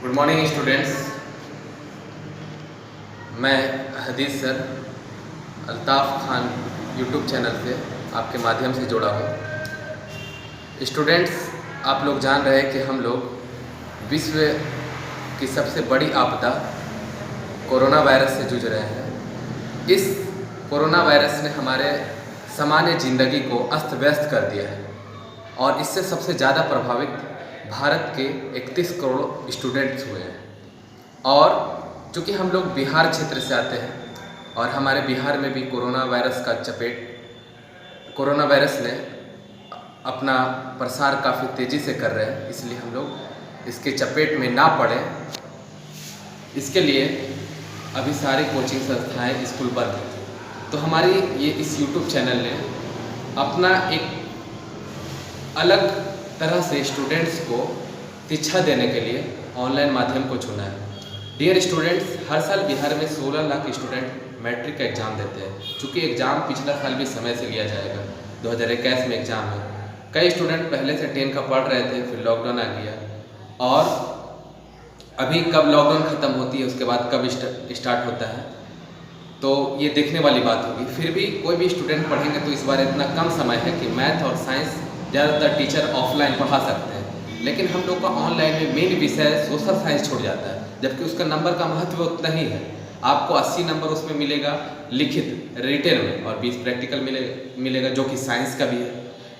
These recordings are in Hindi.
Good morning students. मैं हदीस sir Altaf Khan YouTube channel से आपके माध्यम से जुड़ा हूँ। स्टूडेंट्स, आप लोग जान रहे हैं कि हम लोग विश्व की सबसे बड़ी आपदा कोरोना वायरस से जूझ रहे हैं। इस कोरोना वायरस ने हमारे सामान्य ज़िंदगी को अस्त व्यस्त कर दिया है और इससे सबसे ज़्यादा प्रभावित भारत के 31 करोड़ स्टूडेंट्स हुए हैं। और चूँकि हम लोग बिहार क्षेत्र से आते हैं और हमारे बिहार में भी कोरोना वायरस ने अपना प्रसार काफ़ी तेज़ी से कर रहे हैं, इसलिए हम लोग इसके चपेट में ना पड़े, इसके लिए अभी सारी कोचिंग संस्थाएं स्कूल बंद हैं। तो हमारी ये इस यूट्यूब चैनल ने अपना एक अलग तरह से स्टूडेंट्स को शिक्षा देने के लिए ऑनलाइन माध्यम को चुना है। डियर स्टूडेंट्स, हर साल बिहार में 16 लाख स्टूडेंट मैट्रिक का एग्ज़ाम देते हैं। चूँकि एग्ज़ाम पिछला साल भी समय से लिया जाएगा, 2021 में एग्ज़ाम है। कई स्टूडेंट पहले से 10 का पढ़ रहे थे, फिर लॉकडाउन आ गया और अभी कब लॉकडाउन ख़त्म होती है, उसके बाद कब स्टार्ट होता है, तो ये देखने वाली बात होगी। फिर भी कोई भी स्टूडेंट पढ़ेंगे तो इस बार इतना कम समय है कि मैथ और साइंस ज़्यादातर टीचर ऑफलाइन पढ़ा सकते हैं, लेकिन हम लोग का ऑनलाइन में मेन विषय सोशल साइंस छूट जाता है, जबकि उसका नंबर का महत्व उतना ही है। आपको 80 नंबर उसमें मिलेगा लिखित रिटेन में और 20 प्रैक्टिकल मिलेगा जो कि साइंस का भी है।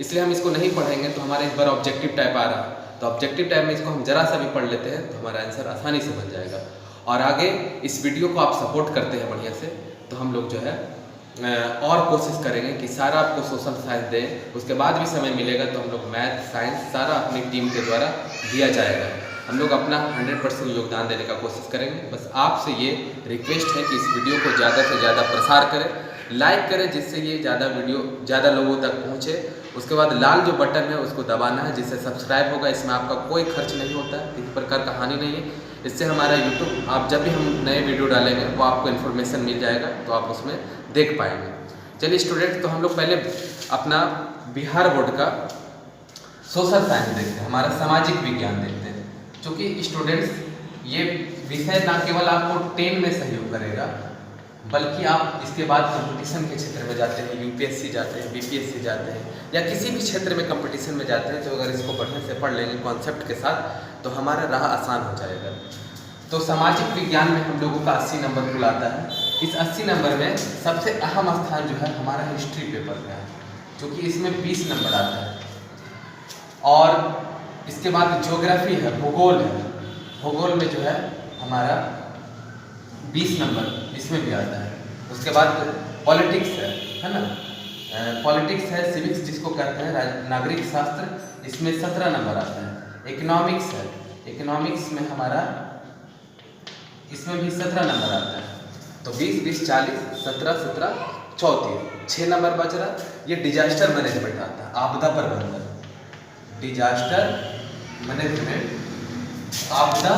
इसलिए हम इसको नहीं पढ़ेंगे। तो हमारा इस बार ऑब्जेक्टिव टाइप आ रहा है, तो ऑब्जेक्टिव टाइप में इसको हम ज़रा सा भी पढ़ लेते हैं तो हमारा आंसर आसानी से बन जाएगा। और आगे इस वीडियो को आप सपोर्ट करते हैं बढ़िया से, तो हम लोग जो है और कोशिश करेंगे कि सारा आपको सोशल साइंस दें। उसके बाद भी समय मिलेगा तो हम लोग मैथ साइंस सारा अपनी टीम के द्वारा दिया जाएगा। हम लोग अपना 100% योगदान देने का कोशिश करेंगे। बस आपसे ये रिक्वेस्ट है कि इस वीडियो को ज़्यादा से ज़्यादा प्रसार करें, लाइक करें, जिससे ये ज़्यादा लोगों तक पहुँचे। उसके बाद लाल जो बटन है उसको दबाना है, जिससे सब्सक्राइब होगा। इसमें आपका कोई खर्च नहीं होता है, किसी प्रकार का हानि नहीं है। इससे हमारा यूट्यूब, आप जब भी हम नए वीडियो डालेंगे वो आपको इन्फॉर्मेशन मिल जाएगा, तो आप उसमें देख पाएंगे। चलिए स्टूडेंट, तो हम लोग पहले अपना बिहार बोर्ड का सोशल साइंस देखते हैं, हमारा सामाजिक विज्ञान देखते हैं। क्योंकि स्टूडेंट्स, ये विषय ना केवल आपको 10 में सहयोग करेगा, बल्कि आप इसके बाद कंपटीशन के क्षेत्र में जाते हैं, यूपीएससी जाते हैं, बीपीएससी जाते हैं, या किसी भी क्षेत्र में कंपटीशन में जाते हैं, तो अगर इसको बढ़िया से पढ़ लेंगे कॉन्सेप्ट के साथ, तो हमारा राह आसान हो जाएगा। तो सामाजिक विज्ञान में हम लोगों का 80 नंबर कुल आता है। इस 80 नंबर में सबसे अहम स्थान जो है हमारा हिस्ट्री पेपर का है, क्योंकि इसमें 20 नंबर आता है। और इसके बाद ज्योग्राफी है, भूगोल है। भूगोल में जो है हमारा 20 नंबर इसमें भी आता है। उसके बाद पॉलिटिक्स है ना, पॉलिटिक्स है, सिविक्स जिसको कहते हैं, नागरिक शास्त्र, इसमें 17 नंबर आता है। इकोनॉमिक्स है, इकोनॉमिक्स में हमारा इसमें भी 17 नंबर आता है। तो 20, 20, 40, 17, 17, 34, 6 नंबर बच रहा। ये डिजास्टर मैनेजमेंट आता है, आपदा प्रबंधन, डिजास्टर मैनेजमेंट, आपदा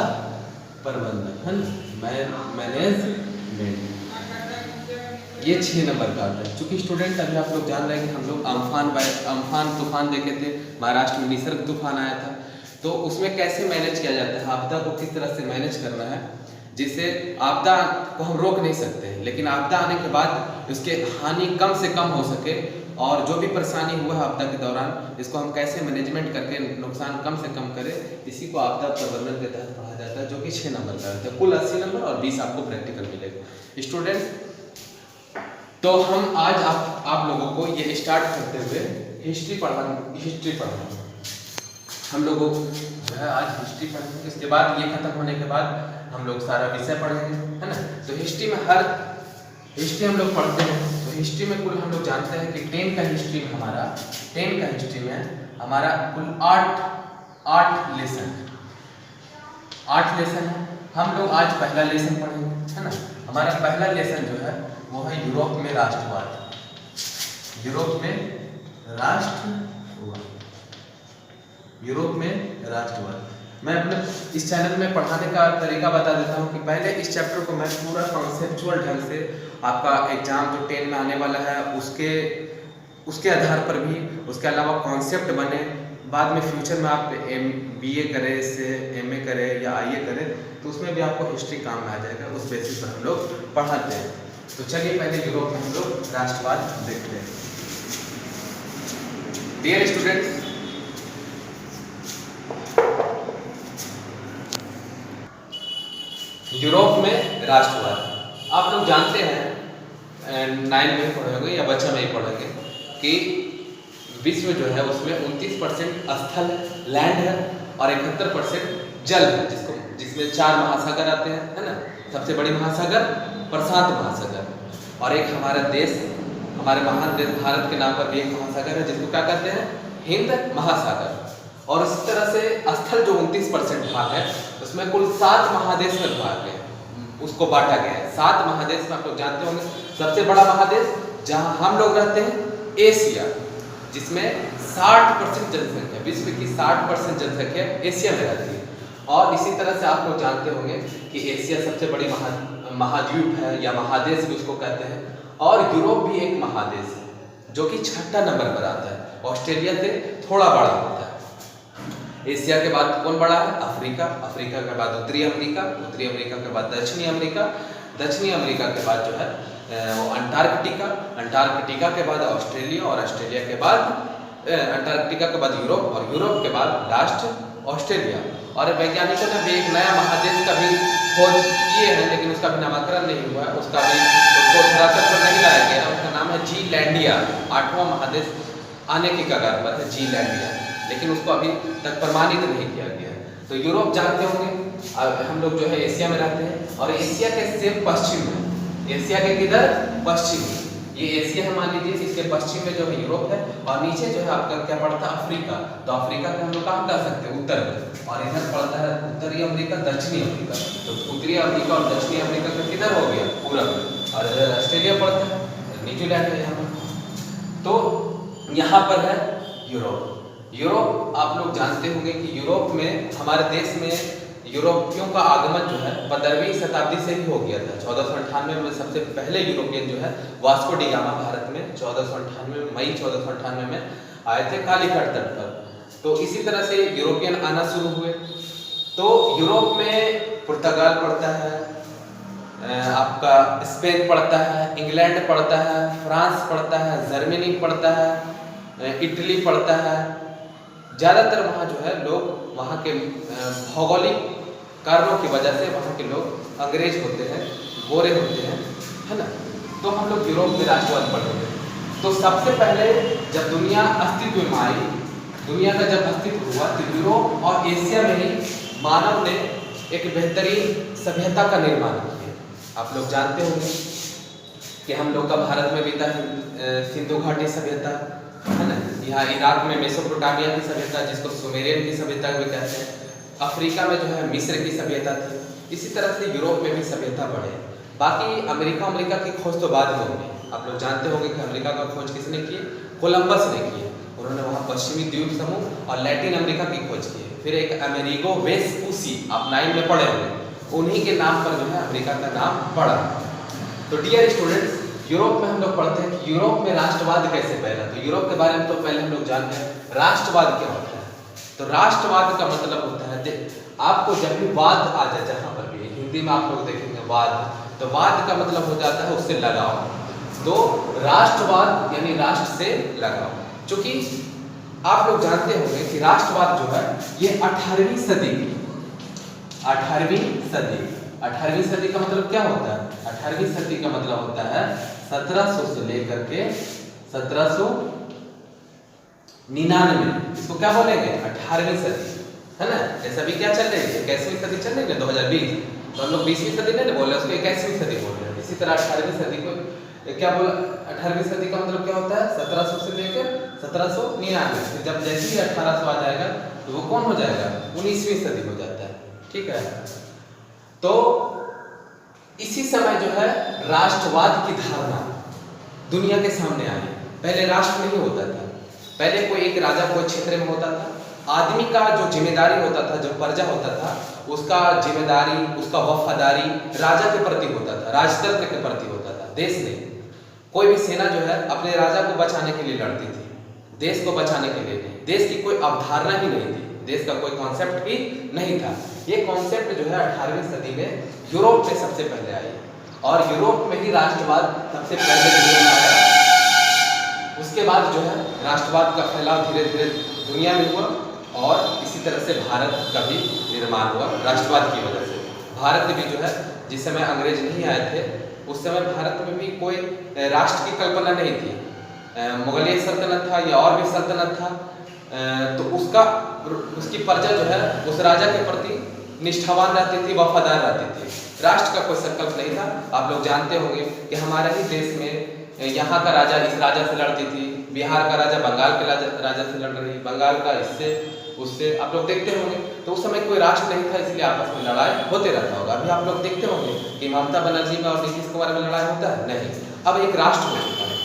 प्रबंधन है ना, मैनेजमेंट, ये 6 नंबर का आता है। चूँकि स्टूडेंट, अभी आप लोग जान रहे हैं कि हम लोग अम्फान तूफान देखे थे, महाराष्ट्र में निसर्ग तूफान आया था। तो उसमें कैसे मैनेज किया जाता है, आपदा को किस तरह से मैनेज करना है, जिससे आपदा को हम रोक नहीं सकते, लेकिन आपदा आने के बाद उसके हानि कम से कम हो सके, और जो भी परेशानी हुआ है आपदा के दौरान, इसको हम कैसे मैनेजमेंट करके नुकसान कम से कम करें, इसी को आपदा प्रबंधन के तहत पढ़ा जाता है, जो कि 6 नंबर का है। कुल 80 नंबर और 20 आपको प्रैक्टिकल मिलेगा। स्टूडेंट, तो हम आज आप लोगों को ये स्टार्ट करते हुए हिस्ट्री पढ़ना हम लोगों जो है आज हिस्ट्री पढ़ेंगे। इसके बाद ये खत्म होने के बाद हम लोग सारा विषय पढ़ेंगे, है ना। तो हिस्ट्री हम लोग पढ़ते हैं। तो हिस्ट्री में कुल हम लोग जानते हैं कि 10 का हिस्ट्री में हमारा कुल 8 लेसन है। हम लोग आज पहला लेसन पढ़ेंगे, है ना। हमारा पहला लेसन जो है वो है यूरोप में राष्ट्रवाद। मैं अपने इस चैनल में पढ़ाने का तरीका बता देता हूँ कि पहले इस चैप्टर को मैं पूरा कॉन्सेप्चुअल ढंग से, आपका एग्जाम जो 10 में आने वाला है उसके आधार पर भी, उसके अलावा कॉन्सेप्ट बने, बाद में फ्यूचर में आप BA करें, इससे MA करें या IA करें तो उसमें भी आपको हिस्ट्री काम में आ जाएगा, उस बेसिस पर हम लोग पढ़ाते हैं। तो चलिए पहले यूरोप में हम लोग राष्ट्रवाद देखते हैं। डियर स्टूडेंट्स, यूरोप में राष्ट्रवाद आप लोग जानते हैं, 9 में पढ़े होंगे या बच्चा में ही पढ़ेंगे कि विश्व जो है उसमें 29% स्थल लैंड है और 71% जल है, जिसमें 4 महासागर आते हैं, है ना। सबसे बड़ी महासागर प्रशांत महासागर, और एक हमारा देश, हमारे महान देश भारत के नाम पर भी एक महासागर है जिसको क्या कहते हैं, हिंद महासागर। और इस तरह से स्थल जो 29% भाग है उसमें कुल 7 महादेश में भाग है, उसको बांटा गया है 7 महादेश में। आप लोग जानते होंगे सबसे बड़ा महादेश जहां हम लोग रहते हैं एशिया, जिसमें 60% जनसंख्या, विश्व की 60% जनसंख्या एशिया में रहती है। और इसी तरह से आप लोग जानते होंगे कि एशिया सबसे बड़ी महाद्वीप है या महादेश भी उसको कहते हैं। और यूरोप भी एक महादेश है जो कि 6ठा नंबर पर आता है, ऑस्ट्रेलिया से थोड़ा बड़ा होता है। एशिया के बाद कौन बड़ा है, अफ्रीका, अफ्रीका के बाद उत्तरी अमेरिका, उत्तरी अमेरिका के बाद दक्षिणी अमेरिका, दक्षिणी अमेरिका के बाद जो है वो अंटार्कटिका, अंटार्कटिका के बाद ऑस्ट्रेलिया, और ऑस्ट्रेलिया के बाद अंटार्कटिका के बाद यूरोप, और यूरोप के बाद लास्ट ऑस्ट्रेलिया। और वैज्ञानिकों ने भी एक नया महादेश का भी खोज किए हैं, लेकिन उसका भी नामकरण नहीं हुआ है, उसको धरातल पर नहीं लाया गया। उसका नाम है जीलैंडिया, 8वां महादेश आने की कगार पर है जीलैंडिया, लेकिन उसको अभी तक प्रमाणित नहीं किया गया। तो यूरोप जानते होंगे, हम लोग जो है एशिया में रहते हैं, और एशिया के सेम पश्चिम में, एशिया के किधर, पश्चिम में, ये एशिया है मान लीजिए, इसके पश्चिम में जो है यूरोप है, और नीचे जो है आपका क्या पड़ता है, अफ्रीका। तो अफ्रीका को हम लोग कहाँ कर सकते हैं, उत्तर में, और इधर पड़ता है उत्तरी अमेरिका, दक्षिणी अमेरिका। तो उत्तरी अमेरिका और दक्षिणी अमेरिका का किधर हो गया, पूरब में, और इधर ऑस्ट्रेलिया पड़ता है, न्यूजीलैंड है यहाँ पर। तो यहाँ पर है यूरोप। यूरोप आप लोग जानते होंगे कि यूरोप में, हमारे देश में यूरोपियों का आगमन जो है 15वीं शताब्दी से ही हो गया था। 1498 में सबसे पहले यूरोपियन जो है वास्को डी गामा भारत में 1498 मई 1498 में आए थे कालीकट तट पर। तो इसी तरह से यूरोपियन आना शुरू हुए। तो यूरोप में पुर्तगाल पड़ता है, आपका स्पेन पड़ता है, इंग्लैंड पड़ता है, फ्रांस पड़ता है, जर्मनी पड़ता है, इटली पड़ता है। ज़्यादातर वहाँ जो है लोग, वहाँ के भौगोलिक कारणों की वजह से वहाँ के लोग अंग्रेज होते हैं, गोरे होते हैं, है ना। तो हम लोग यूरोप में राष्ट्रवाद पढ़ेंगे। तो सबसे पहले जब दुनिया अस्तित्व में आई, दुनिया का जब अस्तित्व हुआ तो यूरोप और एशिया में ही मानव ने एक बेहतरीन सभ्यता का निर्माण किया। आप लोग जानते होंगे कि हम लोग का भारत में भी था सिंधु घाटी सभ्यता, है ना। यहाँ इराक में मेसोपोटामिया की सभ्यता, जिसको सुमेरियन की सभ्यता भी कहते हैं। अफ्रीका में जो है मिस्र की सभ्यता थी। इसी तरह से यूरोप में भी सभ्यता बढ़े। बाकी अमेरिका की खोज तो बाद में होगी। आप लोग जानते होंगे कि अमेरिका का खोज किसने की, कोलंबस ने की। उन्होंने वहाँ पश्चिमी द्वीप समूह और लैटिन अमेरिका की खोज की। फिर एक अमेरिगो वेस्पुसी, आप 9 में पढ़े होंगे, उन्हीं के नाम पर जो है अमेरिका का नाम पड़ा। तो डियर स्टूडेंट्स, यूरोप में हम लोग पढ़ते हैं कि यूरोप में राष्ट्रवाद कैसे फैला। तो यूरोप के बारे में तो पहले हम लोग जानते हैं राष्ट्रवाद क्या होता है। तो राष्ट्रवाद का मतलब होता है, आपको जब भी वाद आ जाए, जहाँ पर भी हिंदी में आप लोग देखेंगे वाद, तो वाद का मतलब हो जाता है उससे लगाव। तो राष्ट्रवाद यानी राष्ट्र से लगाव। चूंकि आप लोग जानते होंगे कि राष्ट्रवाद जो है ये 18वीं सदी की, 18वीं सदी का मतलब क्या होता है, 18वीं सदी का मतलब होता है 1700 से लेकर के 1799, इसको क्या बोलेंगे, 18वीं सदी, है ना। जैसे अभी क्या चल रही है, 21वीं सदी चल रही है 2020, तो हम लोग 20वीं सदी नहीं बोल रहे, उसको 21वीं सदी बोल रहे हैं। इसी तरह 18वीं सदी को क्या बोला, 18वीं सदी का मतलब क्या होता है, 1700 से लेकर 1799। जब जैसे ही 1800 आ जाएगा तो वो कौन हो जाएगा, 19वीं सदी हो जाता है, ठीक है। तो इसी समय जो है राष्ट्रवाद की धारणा दुनिया के सामने आई। पहले राष्ट्र नहीं होता था, पहले कोई एक राजा कोई क्षेत्र में होता था, आदमी का जो जिम्मेदारी होता था, जो प्रजा होता था, उसका जिम्मेदारी, उसका वफादारी राजा के प्रति होता था, राजतंत्र के प्रति होता था, देश नहीं। कोई भी सेना जो है अपने राजा को बचाने के लिए लड़ती थी, देश को बचाने के लिए नहीं, देश की कोई अवधारणा ही नहीं थी, देश का कोई कॉन्सेप्ट ही नहीं था। ये कॉन्सेप्ट जो है 18वीं सदी में यूरोप में सबसे पहले आई और यूरोप में ही राष्ट्रवाद सबसे पहले दुनिया में आया। उसके बाद जो है राष्ट्रवाद का फैलाव धीरे धीरे दुनिया में हुआ और इसी तरह से भारत का भी निर्माण हुआ राष्ट्रवाद की वजह से। भारत में भी जो है जिस समय अंग्रेज नहीं आए थे उस समय भारत में भी कोई राष्ट्र की कल्पना नहीं थी। मुगलिय सल्तनत था या और भी सल्तनत था, तो उसकी प्रजा जो है उस राजा के प्रति निष्ठावान रहती थी, वफादार रहती थी। राष्ट्र का कोई संकल्प नहीं था। आप लोग जानते होंगे कि हमारे ही देश में यहाँ का राजा इस राजा से लड़ती थी, बिहार का राजा बंगाल के राजा से लड़ रही, बंगाल का इससे उससे, आप लोग देखते होंगे। तो उस समय कोई राष्ट्र नहीं था, इसलिए आपस में लड़ाई होते रहता होगा। अभी आप लोग देखते होंगे कि ममता बनर्जी में और नीतीश कुमार में लड़ाई होता है, नहीं, अब एक राष्ट्र हो चुका है।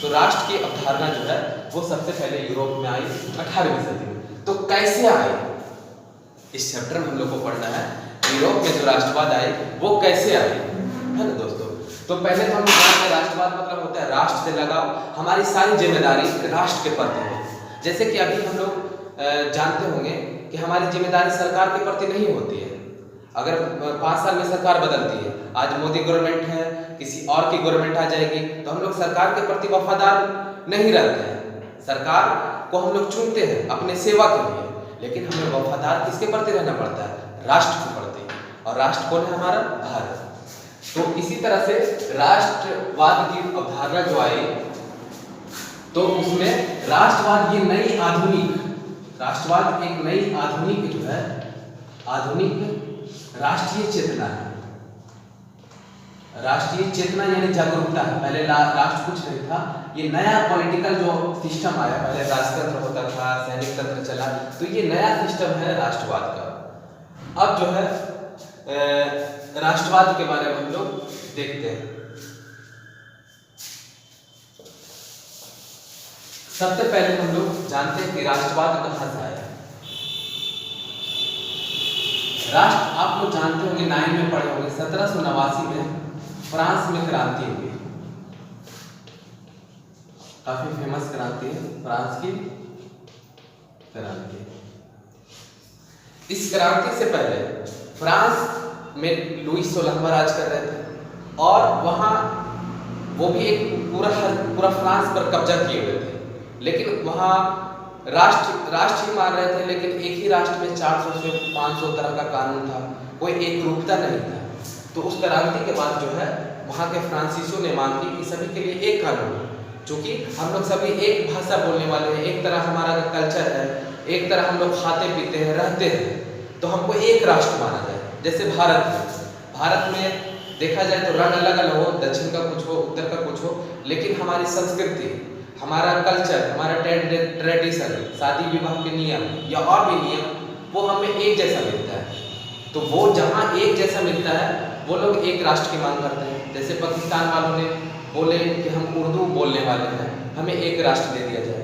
तो राष्ट्र की अवधारणा जो है वो सबसे पहले यूरोप में आई 18वीं सदी में। तो कैसे आई, इस चैप्टर में हम लोग को पढ़ना है यूरोप में जो राष्ट्रवाद आई वो कैसे आई, है ना दोस्तों। तो पहले तो हम जानते हैं राष्ट्रवाद मतलब होता है राष्ट्र से लगाव, हमारी सारी जिम्मेदारी राष्ट्र के प्रति है। जैसे कि अभी हम लोग जानते होंगे कि हमारी जिम्मेदारी सरकार के प्रति नहीं होती है। अगर 5 साल में सरकार बदलती है, आज मोदी गवर्नमेंट है, किसी और की गवर्नमेंट आ जाएगी, तो हम लोग सरकार के प्रति वफादार नहीं रहते हैं। सरकार को हम लोग चुनते हैं अपने सेवा के लिए, लेकिन हमें वफादार किसके प्रति रहना पड़ता है, राष्ट्र के प्रति। और राष्ट्र कौन है, हमारा भारत। तो इसी तरह से राष्ट्रवाद की अवधारणा जो आई, तो उसमें राष्ट्रवाद ये नई आधुनिक राष्ट्रवाद एक नई आधुनिक जो है आधुनिक राष्ट्रीय चेतना है। राष्ट्रीय चेतना यानी जागरूकता है। पहले राष्ट्र कुछ नहीं था, ये नया पॉलिटिकल जो सिस्टम आया, पहले राजतंत्र होता था, सैनिक तंत्र चला, तो ये नया सिस्टम है राष्ट्रवाद का। अब जो है राष्ट्रवाद के बारे में हम लोग देखते हैं। सबसे पहले हम लोग जानते हैं कि राष्ट्रवाद कहां से आया। राष्ट्र आप लोग जानते होंगे, 9 में पढ़े होंगे, 1789 में फ्रांस में क्रांति हुई। काफी फेमस क्रांति है फ्रांस की क्रांति। इस क्रांति से पहले फ्रांस में लुई 16वां राज कर रहे थे और वहां वो भी एक पूरा फ्रांस पर कब्जा किए हुए थे। लेकिन वहाँ राष्ट्र ही मान रहे थे, लेकिन एक ही राष्ट्र में 400 से 500 तरह का कानून था, कोई एक रूपता नहीं था। तो उस क्रांति के बाद जो है वहाँ के फ्रांसीसियों ने मांग की कि सभी के लिए एक कानून, क्योंकि हम लोग सभी एक भाषा बोलने वाले हैं, एक तरह हमारा कल्चर है, एक तरह हम लोग खाते पीते हैं, रहते हैं, तो हमको एक राष्ट्र माना जाए। जैसे भारत में देखा जाए तो रंग अलग अलग हो, दक्षिण का कुछ हो, उत्तर का कुछ हो, लेकिन हमारी संस्कृति, हमारा कल्चर, हमारा ट्रेडिशन, शादी विवाह के नियम या और भी नियम, वो हमें एक जैसा मिलता है। तो वो जहाँ एक जैसा मिलता है वो लोग एक राष्ट्र की मांग करते हैं। जैसे पाकिस्तान वालों ने बोले कि हम उर्दू बोलने वाले हैं, हमें एक राष्ट्र दे दिया जाए।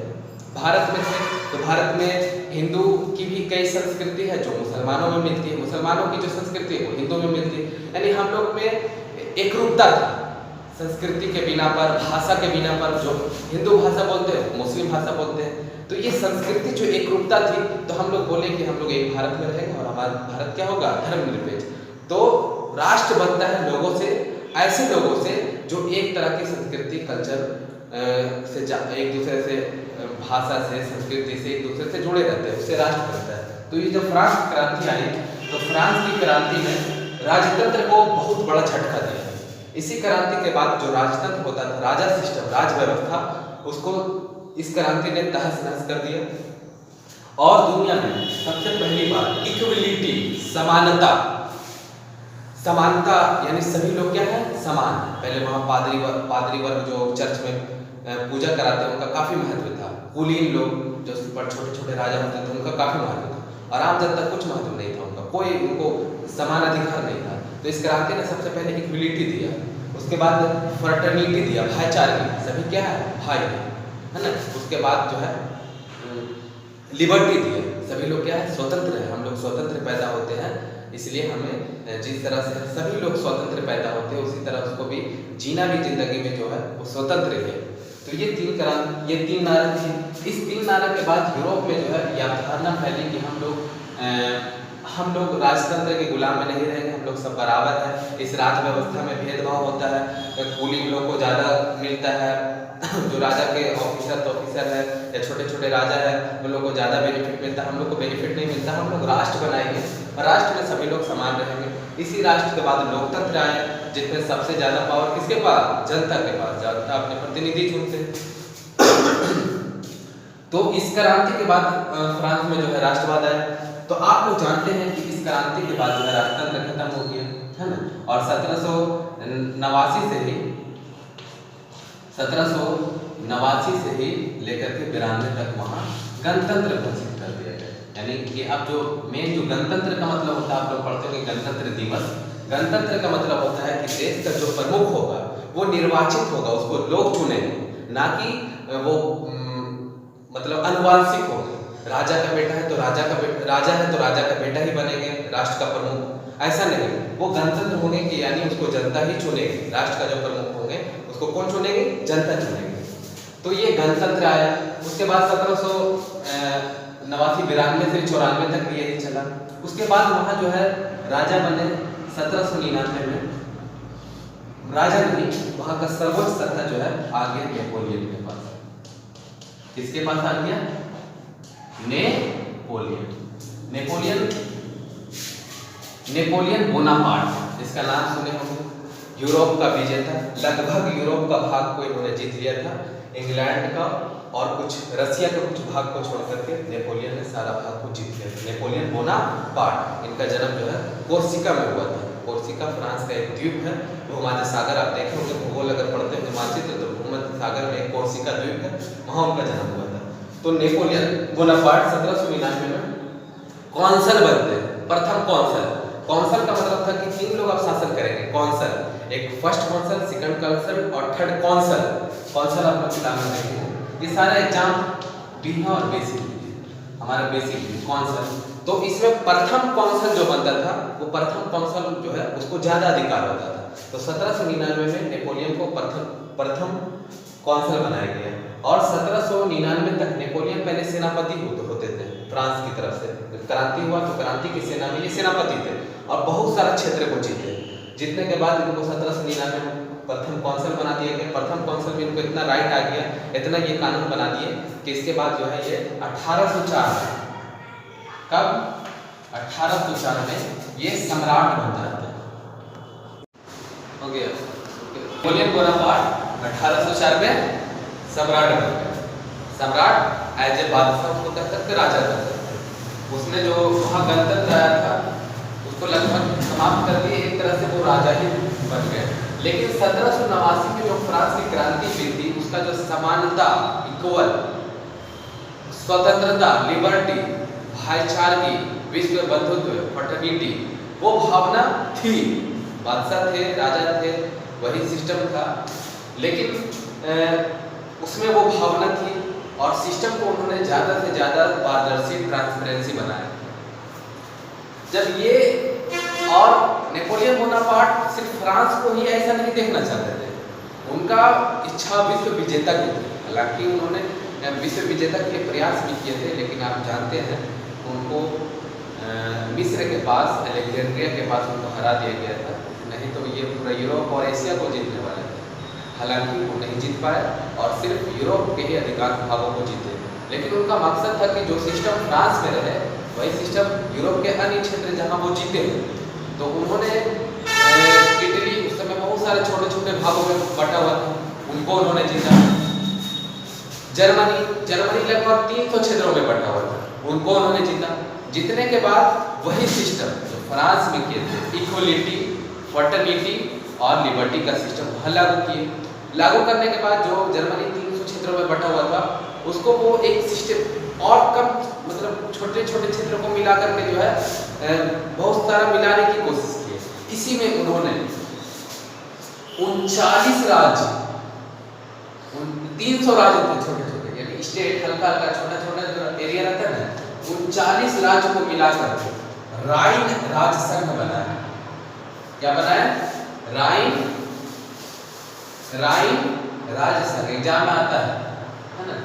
भारत में थे तो भारत में हिंदू की भी कई संस्कृति है जो मुसलमानों में मिलती है, मुसलमानों की जो संस्कृति है वो हिंदू में मिलती है। यानी हम लोग में एक रूपता थी संस्कृति के बिना पर, भाषा के बिना पर। जो हिंदू भाषा बोलते हैं, मुस्लिम भाषा बोलते हैं, तो ये संस्कृति जो एक रूपता थी, तो हम लोग बोले कि हम लोग एक भारत में रहेंगे और हमारा भारत क्या होगा, धर्मनिरपेक्ष। तो राष्ट्र बनता है लोगों से, ऐसे लोगों से जो एक तरह की संस्कृति, कल्चर से एक दूसरे से, भाषा से, संस्कृति से एक दूसरे से जुड़े रहते हैं, उससे राष्ट्र बनता है। तो ये जब फ्रांस की क्रांति आई, तो फ्रांस की क्रांति ने राजतंत्र को बहुत बड़ा झटका दिया। इसी क्रांति के बाद जो राजतंत्र होता था, राजा सिस्टम, राज व्यवस्था, उसको इस क्रांति ने तहस नहस कर दिया। और दुनिया में सबसे पहली बार इक्वलिटी, समानता यानी सभी लोग क्या है, समान। पहले वहाँ पादरी वर्ग जो चर्च में पूजा कराते हैं उनका काफी महत्व था। कुलीन लोग जो छोटे छोटे राजा होते थे उनका काफी महत्व था, और आम जनता कुछ महत्व नहीं था उनका, कोई उनको समान अधिकार नहीं था। तो इस क्रांति ने सबसे पहले इक्वलिटी दिया, उसके बाद फ्रेटर्निटी दिया, भाईचारे, सभी क्या है, भाई है ना। उसके बाद जो है लिबर्टी दिया, सभी लोग क्या है, स्वतंत्र है, हम लोग स्वतंत्र पैदा होते हैं, इसलिए हमें जिस तरह से सभी लोग स्वतंत्र पैदा होते हैं उसी तरह उसको भी जीना भी जिंदगी में जो है वो स्वतंत्र है। तो ये तीन नारा थी। इस तीन नारा के बाद यूरोप में जो है यह धारणा फैली कि हम लोग राजतंत्र के गुलाम में नहीं रहेंगे, हम लोग सब बराबर हैं। इस राज व्यवस्था में भेदभाव होता है, कुलीन लोग को ज़्यादा मिलता है, जो राजा के ऑफिसर है या छोटे छोटे राजा है उन लोग को ज़्यादा बेनिफिट मिलता है, हम लोग को बेनिफिट नहीं मिलता। हम लोग राष्ट्र बनाएंगे और राष्ट्र में सभी लोग समान रहेंगे। इसी राष्ट्र के बाद लोकतंत्र आए, जिसमें सबसे ज़्यादा पावर किसके पास? जनता के पास। जनता अपने प्रतिनिधि चुनते। तो इस क्रांति के बाद फ्रांस में जो है राष्ट्रवाद आया। तो आप लोग जानते हैं कि इस क्रांति के बाद जो है राजतंत्र खत्म हो गया, है ना। और 1789 से ही लेकर के 92 तक वहाँ गणतंत्र घोषित कर दिया गया। यानी कि अब जो मेन जो गणतंत्र का मतलब होता है, आप लोग पढ़ते हो कि गणतंत्र दिवस। गणतंत्र का मतलब होता है कि देश का जो प्रमुख होगा वो निर्वाचित होगा, उसको लोग चुनेंगे, ना कि वो मतलब अनुवांशिक होगा। राजा का बेटा है तो राजा का बेटा ही बनेंगे राष्ट्र का प्रमुख, ऐसा नहीं। वो गणतंत्र होंगे कि यानी उसको जनता ही चुनेगी। राष्ट्र का जो प्रमुख होंगे उसको कौन चुनेगी? जनता चुनेगी। तो ये गणतंत्र आया। उसके बाद 1789 से 94 तक यही चला। उसके बाद वहाँ जो है राजा बने 1799 में। राजा नहीं, वहाँ का सर्वोच्च सत्ता जो है आ गया नेपोलियन के पास। किसके पास आ गया? नेपोलियन बोनापार्ट, इसका नाम सुने होंगे। यूरोप का विजेता, लगभग यूरोप का भाग को इन्होंने जीत लिया था। इंग्लैंड का और कुछ रसिया के कुछ भाग को छोड़ करके नेपोलियन ने सारा भाग को जीत लिया था। नेपोलियन बोनापार्ट, इनका जन्म जो है कोर्सिका में हुआ था। कोर्सिका फ्रांस का एक द्वीप है। भूमध्य सागर, आप देखे होंगे भूगोल अगर पढ़ते हैं मानचित्र, तो भूमध्य सागर में एक कोर्सिका द्वीप है, वहाँ उनका जन्म हुआ था। तो नेपोलियन बोनापार्ट 1799 में कौंसल बनते हैं, प्रथम कौंसल। कौंसल का मतलब था कि 3 लोग अब शासन करेंगे। कौंसल, एक फर्स्ट कौंसल, सेकंड कौंसल और थर्ड कौंसल। कौंसल आप लोग किताब में देखेंगे। ये सारा एग्जाम भी है और बेसिक भी है, हमारा बेसिक भी कौंसल। तो इसमें प्रथम कौंसल जो बनता था, वो प्रथम कौंसल जो है उसको ज्यादा अधिकार होता था। तो 1799 में नेपोलियन को प्रथम कौंसल बनाया गया। और 1799 तक नेपोलियन पहले सेनापति होते थे फ्रांस की तरफ से। जब क्रांति हुआ तो क्रांति की सेना में ये सेनापति थे और बहुत सारा क्षेत्र को जीते। जीतने के बाद इनको 1799 में प्रथम कौंसल बना दिया गया। प्रथम कौंसल में इनको इतना राइट आ गया, इतना ये कानून बना दिए कि इसके बाद जो है ये 1804 में, कब? 1804 में ये सम्राट बन जाता है। हो गया नेपोलियन बोनापार्ट 1804 में सम्राट बन गया। सम्राट एज ए बादशाह उसको कहते थे, राजा कहते थे। उसने जो वहाँ गणतंत्र आया था उसको लगभग समाप्त कर दिए, एक तरह से वो राजा ही बन गए। लेकिन 1789 में जो फ्रांस की क्रांति हुई थी, उसका जो समानता, इक्वल, स्वतंत्रता, लिबर्टी, भाईचारगी, विश्व बंधुत्व, फ्रेटर्निटी, वो भावना थी। बादशाह थे, राजा थे, वही सिस्टम था, लेकिन उसमें वो भावना थी और सिस्टम को उन्होंने ज़्यादा से ज़्यादा पारदर्शी, ट्रांसपेरेंसी बनाया। जब ये और नेपोलियन बोनापार्ट सिर्फ फ्रांस को ही ऐसा नहीं देखना चाहते थे, उनका इच्छा विश्व विजेता की थी। हालांकि उन्होंने विश्व विजेता के लिए प्रयास भी किए थे, लेकिन आप जानते हैं उनको मिस्र के पास, अलेक्जेंड्रिया के पास उनको हरा दिया गया था। नहीं तो ये पूरा यूरोप और एशिया को जीतने वाले थे। हालांकि वो नहीं जीत पाए और सिर्फ यूरोप के ही अधिकांश भागों को जीते। लेकिन उनका मकसद था कि जो सिस्टम फ्रांस में रहे वही सिस्टम यूरोप के अन्य क्षेत्र जहां वो जीते हैं। तो उन्होंने इटली, उस समय बहुत सारे छोटे छोटे भागों में बटा हुआ था, उनको उन्होंने जीता। जर्मनी लगभग 300 क्षेत्रों में बटा हुआ था, उनको उन्होंने जीता। जीतने के बाद वही सिस्टम जो फ्रांस में किए थे, इक्वलिटी, फ्रेटर्निटी और लिबर्टी का सिस्टम वहाँ लागू किए। लागू करने के बाद जो जर्मनी 300 क्षेत्रों में बटा हुआ था, उसको वो एक सिस्टम और कम, मतलब छोटे छोटे क्षेत्रों को मिला करके जो है बहुत सारा मिलाने की कोशिश की। इसी में उन्होंने 39 राज्य, 300 राज्य थे छोटे छोटे, यानी स्टेट, हल्का हल्का छोटा छोटा जो एरिया रहता है ना, 39 राज्य को मिला करके राइन राज्य संघ बनाया। क्या बनाया? राइन राज्य संघ एग्जाम में आता है ना।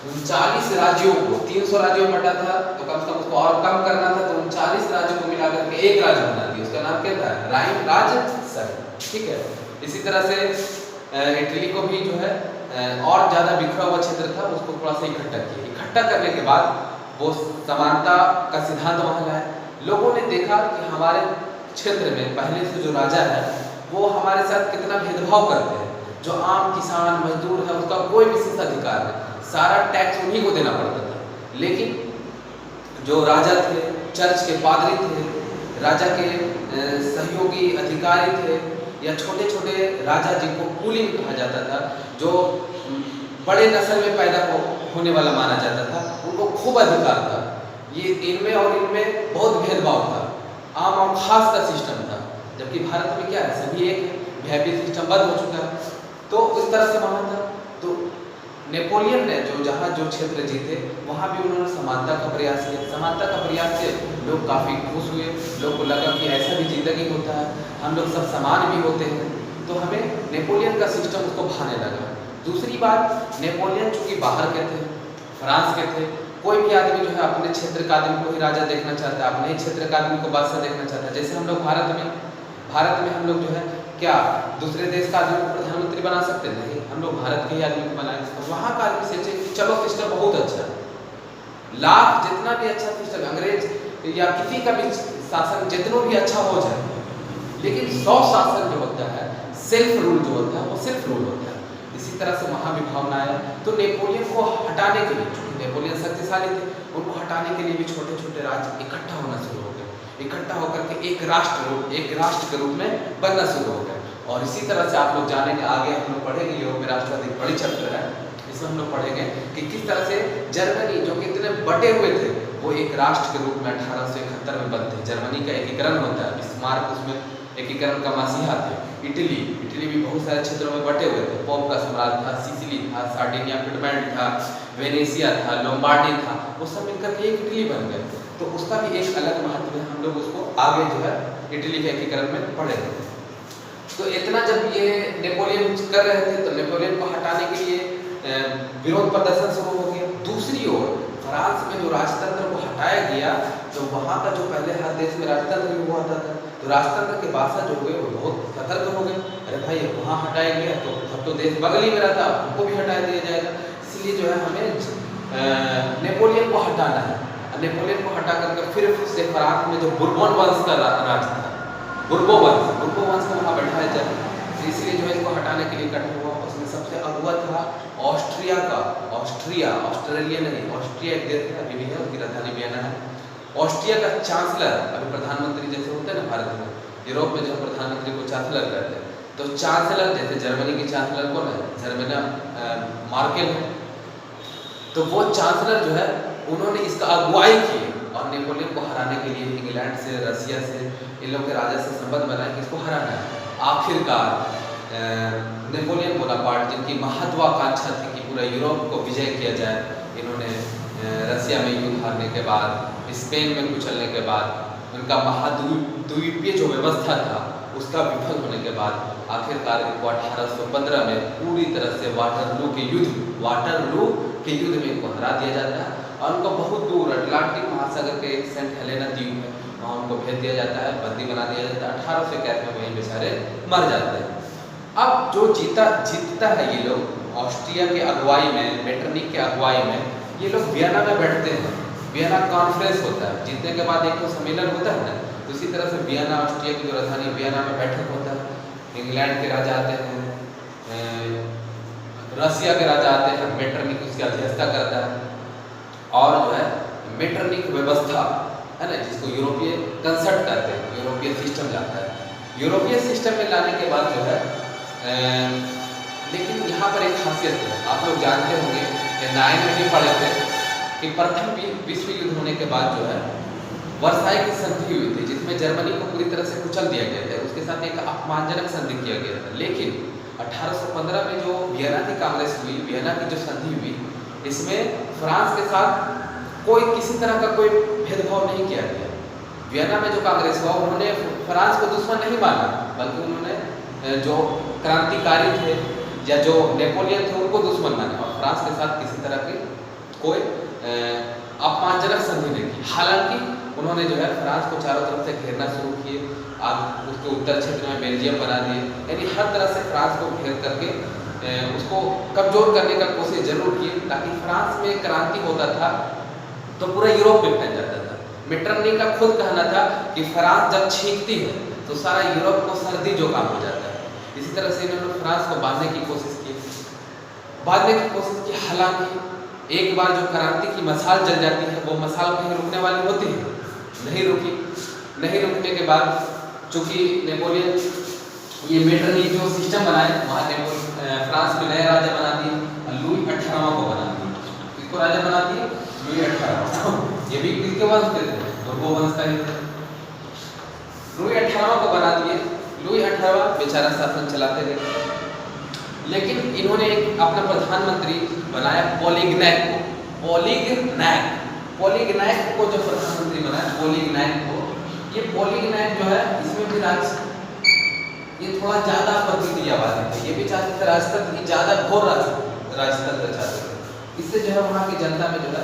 39 राज्यों को 300 राज्यों में बटा था, तो कम से कम उसको और कम करना था, तो 39 राज्यों को मिलाकर के एक राज्य बना दिया, उसका नाम क्या था, राइन राज्य संघ। ठीक है। इसी तरह से इटली को भी जो है और ज़्यादा बिखरा हुआ क्षेत्र था, उसको थोड़ा सा इकट्ठा किया। इकट्ठा करने के बाद वो समानता का सिद्धांत वहाँ लाए। लोगों ने देखा कि हमारे क्षेत्र में पहले से जो राजा है वो हमारे साथ कितना भेदभाव करते हैं। जो आम किसान मजदूर है उसका कोई विशेष अधिकार नहीं, सारा टैक्स उन्हीं को देना पड़ता था। लेकिन जो राजा थे, चर्च के पादरी थे, राजा के सहयोगी अधिकारी थे, या छोटे छोटे राजा जिनको कुलीन कहा जाता था, जो बड़े नस्ल में पैदा होने वाला माना जाता था, उनको खूब अधिकार था। ये इनमें और इनमें बहुत भेदभाव था, आम और खास का सिस्टम था। जबकि भारत में क्या है, सभी एक है, वीआईपी सिस्टम बंद हो चुका है। तो इस तरह से वहाँ था। तो नेपोलियन ने जहाँ जो क्षेत्र जीते वहाँ भी उन्होंने समानता का प्रयास किया। समानता का प्रयास से लोग काफ़ी खुश हुए, लोग को लगा कि ऐसा भी जिंदगी होता है, हम लोग सब समान भी होते हैं। तो हमें नेपोलियन का सिस्टम उसको भाने लगा। दूसरी बात, नेपोलियन चूँकि बाहर के थे, फ्रांस के थे, कोई भी आदमी जो है अपने क्षेत्र का आदमी को ही राजा देखना चाहता है, अपने ही क्षेत्र का आदमी को बादशाह देखना चाहता है। जैसे हम लोग भारत में हम लोग जो है क्या दूसरे देश का आदमी को प्रधानमंत्री बना सकते नहीं, हम लोग भारत के ही आदमी को बनाएंगे। तो वहाँ का आदमी सोचे कि चलो सिस्टम बहुत अच्छा है, लाख जितना भी अच्छा सिस्टम, अंग्रेज या किसी का भी शासन जितना भी अच्छा हो जाए, लेकिन 100 शासन जो होता है, सेल्फ रूल जो होता है, वो सेल्फ रूल होता है। इसी तरह से वहाँ भी भावना आया। तो नेपोलियन को हटाने के लिए, क्योंकि नेपोलियन शक्तिशाली थे, उनको हटाने के लिए भी छोटे छोटे राज्य इकट्ठा होना शुरू हो गए। इकट्ठा होकर के एक राष्ट्र के रूप में बनना शुरू हो गए। और इसी तरह से आप लोग जानेंगे, आगे हम लोग पढ़ेंगे, यूरोप में राष्ट्रवाद एक बड़ी चैप्टर है, इसमें हम लोग पढ़ेंगे कि किस तरह से जर्मनी जो कि इतने बटे हुए थे, वो एक राष्ट्र के रूप में 1871 में बनते। जर्मनी का एकीकरण होता है, बिस्मार्क उसमें एकीकरण का मसीहा थे। इटली भी बहुत सारे क्षेत्रों में बटे हुए थे। पोप का साम्राज्य था, सिसिली था, सार्डिनिया पिडमैंट था, वेनेशिया था, लोम्बार्डी था, वो सब मिलकर के एक इटली बन गए। तो उसका भी एक अलग महत्व है, हम लोग उसको आगे जो है इटली के एकीकरण में पढ़ेंगे। तो इतना जब ये नेपोलियन कर रहे थे, तो नेपोलियन को हटाने के लिए विरोध प्रदर्शन शुरू हो गया। दूसरी ओर फ्रांस में जो राजतंत्र को हटाया गया, तो वहाँ का जो पहले हर देश में राजतंत्र हुआ था, तो राजतंत्र के बादशाह जो हुए वो बहुत सतर्क हो गए। अरे भाई, वहाँ हटाया गया तो सब तो देश बगल ही में रहता, उनको भी हटा दिया जाएगा। इसलिए जो है हमें नेपोलियन को हटाना है। नेपोलियन को हटा करके फिर से फ्रांस में जो बुर्बन वंश का राज था, बुर्बो वंश को वहाँ बैठाया जाए। तो इसलिए जो है इसको हटाने के लिए इकट्ठा हुआ। उसमें सबसे अगुआ था ऑस्ट्रिया ऑस्ट्रेलिया नहीं, ऑस्ट्रिया एक देश है, अभी भी है, उसकी राजधानी वियना है। ऑस्ट्रिया का चांसलर, अभी प्रधानमंत्री जैसे होते हैं ना भारत में, यूरोप में जो प्रधानमंत्री को चांसलर कहते हैं, तो चांसलर जैसे जर्मनी की चांसलर कौन है, जर्मनी मार्केल है। तो वो चांसलर जो है उन्होंने इसका अगुवाई की और नेपोलियन को हराने के लिए इंग्लैंड से, रसिया से, इन लोग के राजा से संबंध बनाए कि इसको हराना है। आखिरकार नेपोलियन बोनापार्ट, जिनकी महत्वाकांक्षा थी कि पूरा यूरोप को विजय किया जाए, इन्होंने रसिया में युद्ध हारने के बाद, स्पेन में कुचलने के बाद, उनका महाद्वीपीय जो व्यवस्था था उसका विफल होने के बाद आखिरकार इनको 1815 में पूरी तरह से वाटरलू के युद्ध में इनको हरा दिया जाता है। और उनको बहुत दूर अटलांटिक महासागर के एक सेंट हेलेना द्वीप है, वहाँ उनको भेज दिया जाता है, बंदी बना दिया जाता है। 1861 में वहीं बेचारे मर जाते हैं। अब जो जीतता है ये लोग ऑस्ट्रिया के अगुवाई में, मेटरनिक के अगुवाई में, ये लोग वियना में बैठते हैं। वियना कॉन्फ्रेंस होता है, जीतने के बाद एक तो सम्मेलन होता है ना, तो इसी तरह से वियना, ऑस्ट्रिया की जो राजधानी वियना में बैठक होता है। इंग्लैंड के राजा आते हैं, रसिया के राजा आते हैं, मेटरनिक उसकी अध्यक्षता करता है। और जो है मेटरनिक व्यवस्था है ना, जिसको यूरोपीय कंसेप्ट कहते हैं, यूरोपीय सिस्टम लाता है। यूरोपीय सिस्टम में लाने के बाद जो है लेकिन यहाँ पर एक खासियत है, आप लोग जानते होंगे कि 9 में भी पढ़े थे कि प्रथम विश्व युद्ध होने के बाद जो है वर्साई की संधि हुई थी, जिसमें जर्मनी को पूरी तरह से कुचल दिया गया था। उसके साथ एक अपमानजनक संधि किया गया था। लेकिन 1815 में जो वियना की कांग्रेस हुई, वियना की जो संधि हुई, इसमें फ्रांस के साथ कोई किसी तरह का कोई भेदभाव नहीं किया गया। वियना में जो कांग्रेस हुआ, उन्होंने फ्रांस को दुश्मन नहीं माना, बल्कि उन्होंने जो क्रांतिकारी थे या जो नेपोलियन थे उनको दुश्मन माने और फ्रांस के साथ किसी तरह की कोई अपमानजनक संधि नहीं की। हालांकि उन्होंने जो है फ्रांस को चारों तरफ से घेरना शुरू किए, अब उसके उत्तर क्षेत्र में बेल्जियम बना दिए, यानी हर तरह से फ्रांस को घेर करके उसको कमजोर करने का कोशिश जरूर की, ताकि फ्रांस में क्रांति होता था तो पूरा यूरोप में फैल जाता था। मेटरनी का खुद कहना था कि फ्रांस जब छींकती है तो सारा यूरोप को सर्दी जुकाम हो जाता है। इसी तरह से इन्होंने फ्रांस को बांधने की कोशिश की, हालांकि एक बार जो क्रांति की मसाल जल जाती है वो मसाल कहीं रुकने वाली होती है, नहीं रुकी। नहीं रुकने के बाद चूंकि नेपोलियन ये मेटरनी जो सिस्टम बनाए वहाँ फ्रांस में नए राजा बना दिए, लुई 18वां को बना दिए। किसको राजा बना दिए? लुई 18वां। ये भी किसके वंश के थे? बुर्बो वंश का ही थे। लुई 18वां को बना दिए। लुई 18वां बेचारा शासन चलाते रहे, लेकिन इन्होंने एक अपना प्रधानमंत्री बनाया पोलिग्नैक को। पोलिग्नैक को जो प्रधानमंत्री बनाया, पोलिग्नैक को, ये पोलिग्नैक जो है इसमें भी ये थोड़ा ज्यादा प्रतिक्रियावादी थे। ये भी चाहते थे राजतंत्र की, ज्यादा घोर राजतंत्र चाहते थे। इससे जो है वहाँ की जनता में जो है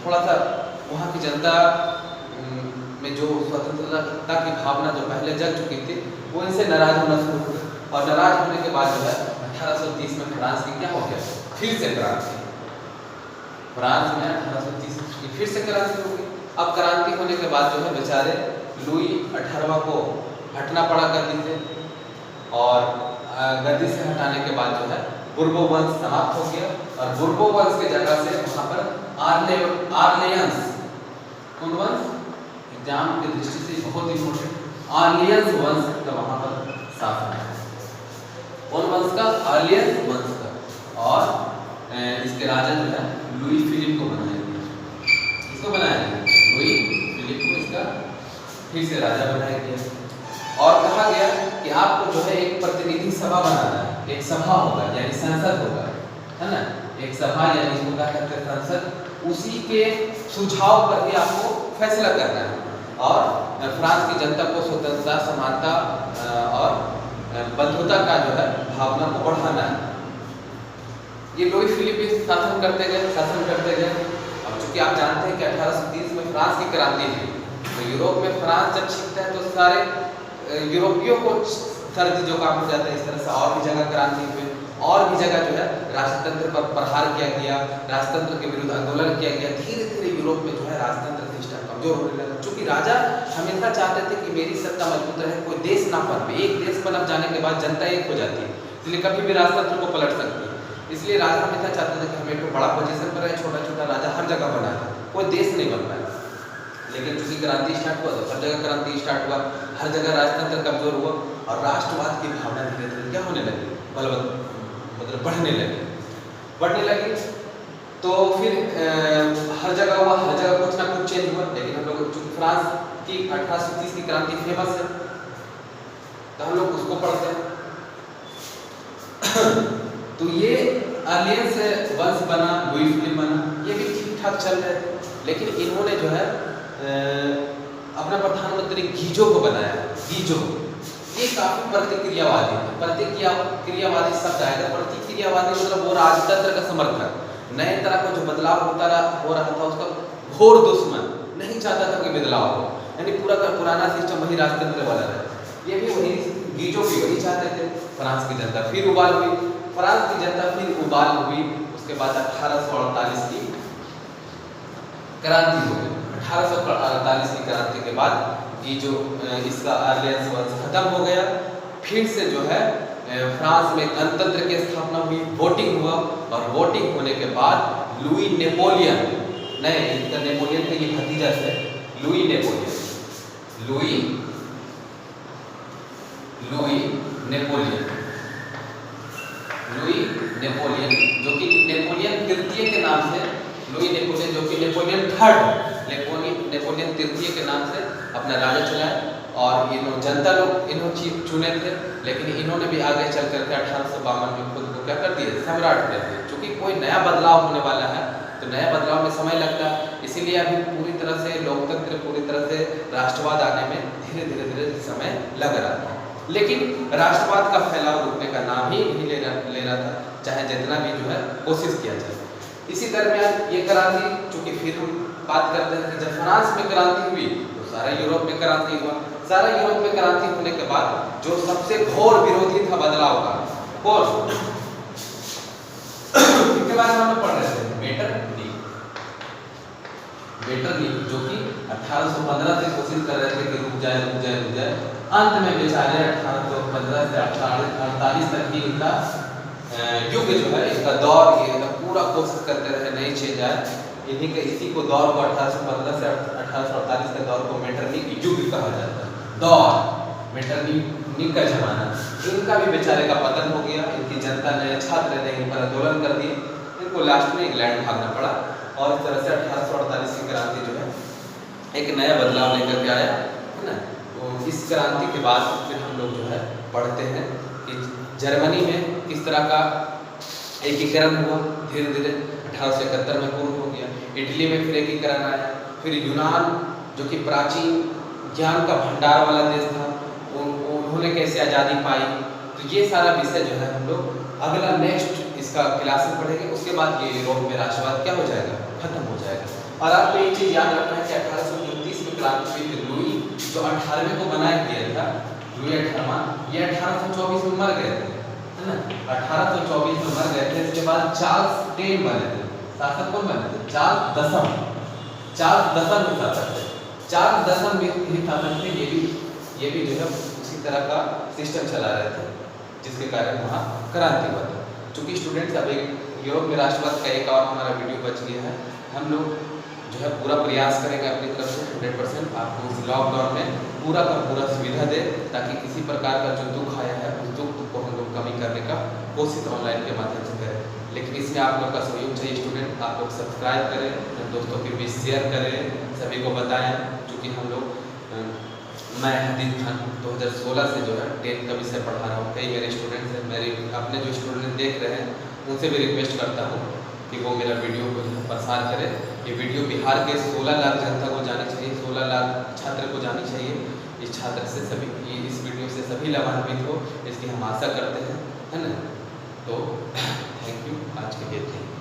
थोड़ा सा वहाँ की जनता में जो स्वतंत्रता की भावना जो पहले जग चुकी थी वो इनसे नाराज होना शुरू हो गई, और नाराज होने के बाद जो है 1830 में फ्रांस की क्या हो गया? फिर से क्रांति। फ्रांस में 1830 की फिर से क्रांति हो गई। अब क्रांति होने के बाद जो है बेचारे लुई 18वां को हटना पड़ा गद्दी से, और गद्दी से हटाने के बाद जो है बुर्बो वंश समाप्त हो गया, और बुर्बो वंश की जगह से वहाँ पर आर्लियंस, कौन वंश? एग्जाम की दृष्टि से बहुत इंपॉर्टेंट, आर्लियंस वंश का वहाँ पर शासन है। कौन वंश का? आर्लियंस वंश का। और इसके राजा जो है लुई फिलिप को बनाया गया। किसको बनाया गया? लुई फिलिप को इसका फिर से राजा बनाया गया, और कहा गया कि आपको जो है एक प्रतिनिधि सभा बनाना है, एक सभा होगा यानी संसद होगा, है ना, एक सभा यानी इसको क्या कहते हैं? संसद। उसी के सुझाव पर ही आपको फैसला करना है, और फ्रांस की जनता को स्वतंत्रता, समानता और बंधुता का जो है भावना को बढ़ाना है। ये लुई फिलिप शासन करते गए। अब चूंकि आप जानते हैं कि 1830 में फ्रांस की क्रांति थी, तो यूरोप में फ्रांस जब छिपता है तो सारे यूरोपियों को सर्दी जुकाम हो जाता है। इस तरह से और भी जगह क्रांति हुई, और भी जगह जो है राजतंत्र पर प्रहार किया गया, राजतंत्र के विरुद्ध आंदोलन किया गया। धीरे धीरे यूरोप में जो है राजतंत्र सिस्टम कमजोर होने लगा, क्योंकि राजा हमेशा चाहते थे कि मेरी सत्ता मजबूत रहे, कोई देश ना पनपे। एक देश पनप जाने के बाद जनता एक हो जाती है, इसलिए कभी भी राजतंत्र को पलट सकती है। इसलिए राजा हमेशा चाहते थे कि हम एक बड़ा पोजीशन पर रहे, छोटा छोटा राजा हर जगह बना था, कोई देश नहीं बन पाया। लेकिन चूंकि क्रांति स्टार्ट हुआ तो हर जगह क्रांति स्टार्ट हुआ, हर जगह राजतंत्र कमजोर हुआ, और राष्ट्रवाद की भावना धीरे धीरे क्या होने लगी? मतलब बढ़ने लगी। तो फिर हर जगह हुआ, हर जगह कुछ ना कुछ चेंज हुआ। लेकिन हम लोग चूंकि फ्रांस की 1830 की क्रांति फेमस है तो हम लोग उसको पढ़ते हैं। तो ये आर्लियंस वंश बना, लुई फिलिप बना, ये भी ठीक ठाक चल रहे थे। लेकिन इन्होंने जो है अपना प्रधानमंत्री गीजो को बनाया। गीजो ये काफी प्रतिक्रियावादी थे। प्रतिक्रियावादी शब्द आएगा। प्रतिक्रियावादी मतलब वो राजतंत्र का समर्थक, नए तरह का जो बदलाव हो रहा था उसका घोर दुश्मन, नहीं चाहता था कि बदलाव हो, यानी पूरा का पुराना सिस्टम वही राजतंत्र वाला रहे। ये भी वही गीजो भी वही चाहते थे। फ्रांस की जनता फिर उबाल हुई, उसके बाद 1848 की क्रांति हो गई। 1848 की क्रांति के बाद ये जो इसका आर्लियंस वंश खत्म हो गया। फिर से जो है फ्रांस में गणतंत्र की स्थापना हुई, वोटिंग हुआ, और वोटिंग होने के बाद लुई नेपोलियन, नहीं इनका नेपोलियन का ये भतीजा थे, लुई नेपोलियन जो कि नेपोलियन तृतीय के नाम से, लुई नेपोलियन जो कि नेपोलियन तृतीय के नाम से अपना राजा चलाया। और इन्होंने जनता लोग इन्होंने चुने थे, लेकिन इन्होंने भी आगे चल करके 1852 में खुद को क्या कर दिया? सम्राट कर दिया। क्योंकि कोई नया बदलाव होने वाला है तो नया बदलाव में समय लगता है, इसीलिए अभी पूरी तरह से लोकतंत्र, पूरी तरह से राष्ट्रवाद आने में धीरे धीरे समय लग रहा था। लेकिन राष्ट्रवाद का फैलाव रुकने का नाम ही नहीं ले रहा था, चाहे जितना भी जो है कोशिश किया जाए। इसी दरमियान ये क्रांति, चूंकि फिर हम बात करते हैं कि जब फ्रांस में क्रांति हुई तो सारा यूरोप में क्रांति हुआ। सारा यूरोप में क्रांति होने के बाद जो सबसे घोर विरोधी था बदलाव का, कौन, इनके बारे में हम पढ़ रहे थे, मेटरनिक, जो कि 1815 से कोशिश कर रहे थे कि रुक जाए। अंत में बेचारे 1815 से 1848 तक की इनका युग जो है, इसका दौर, ये पूरा कोशिश करते रहे नहीं चेंज आए। इसी को दौर को 1815 से 1848 के दौर को मेटरनिक युग कहा जाता है। दौर, मेटरनिक का जमाना। इनका भी बेचारे का पतन हो गया। इनकी जनता ने, छात्र ने इन पर आंदोलन कर दिए। इनको लास्ट में इंग्लैंड भागना पड़ा और इस तरह से 1848 की क्रांति जो है एक नया बदलाव लेकर के आया, है ना। तो इस क्रांति के बाद फिर हम लोग जो है पढ़ते हैं कि जर्मनी में किस तरह का एकीकरण हुआ, धीरे धीरे 1871 में पूर्ण हो गया। इटली में फिर एकीकरण आया। फिर यूनान, जो कि प्राचीन ज्ञान का भंडार वाला देश था, उन्होंने कैसे आज़ादी पाई। तो ये सारा विषय जो है हम लोग अगला नेक्स्ट इसका क्लास में पढ़ेंगे। उसके बाद ये यूरोप में राष्ट्रवाद क्या हो जाएगा, खत्म हो जाएगा। और आपको ये चीज़ याद रखना है कि 1829 में क्रांति हुई थी। लुई जो 18वें को बनाया गया था, लुई 18वां, ये 1824 में मर गए थे, है ना। 1824 में मर गए थे। इसके बाद चार्ल्स टेन बने थे, शासक कौन बने थे, चार्ल्स दसम भी शासक थे। चार्ल्स दसम भी शासक थे। ये भी जो है उसी तरह का सिस्टम चला रहे थे, जिसके कारण वहाँ क्रांति हुआ था। चूँकि स्टूडेंट्स, अब एक यूरोप में राष्ट्रवाद का एक और हमारा वीडियो बच गया है। हम लोग जो है पूरा प्रयास करेंगे अपनी तरफ से 100% आपको इस लॉकडाउन में पूरा का पूरा सुविधा दे, ताकि किसी प्रकार का जो दुख आया है उस दुख को हम लोग कमी करने का कोशिश ऑनलाइन के माध्यम से करें। लेकिन इसमें आप लोग का सहयोग चाहिए स्टूडेंट। आप लोग सब्सक्राइब करें, दोस्तों के बीच शेयर करें, सभी को बताएं। चूँकि हम लोग, मैं हदीद खान 2016 से जो है 10th का विषय पढ़ा रहा हूँ। कई मेरे स्टूडेंट्स हैं, मेरे अपने जो स्टूडेंट देख रहे हैं उनसे भी रिक्वेस्ट करता हूँ कि वो मेरा वीडियो को प्रसार करें। ये वीडियो बिहार के 16 लाख जनता को जानी चाहिए, 16 लाख छात्र को जानी चाहिए। इस छात्र से सभी, इस वीडियो से सभी लाभान्वित हो, इसकी हम आशा करते हैं, है ना। तो थैंक यू, आज के लिए।